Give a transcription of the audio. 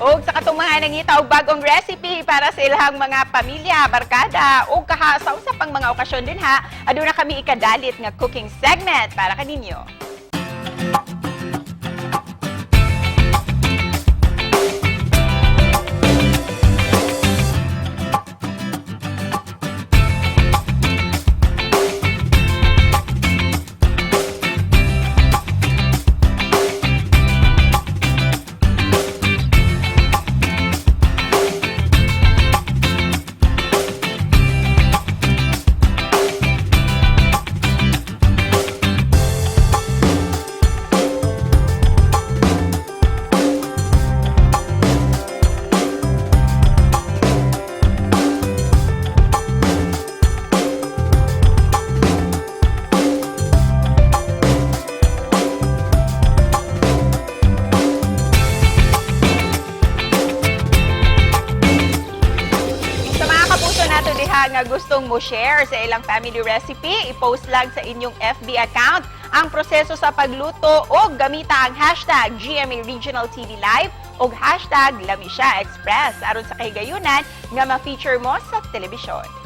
O sa katumahan ng itaw bagong recipe para sa ilahang mga pamilya, barkada o kahasaw sa pang mga okasyon din ha. Aduna kami ikadalit nga cooking segment para kaninyo. Nga gustong mo share sa ilang family recipe, i-post lang sa inyong FB account ang proseso sa pagluto o gamita ang hashtag GMA Regional TV Live o hashtag Lami Syah Express aron sa kahigayunan nga ma-feature mo sa telebisyon.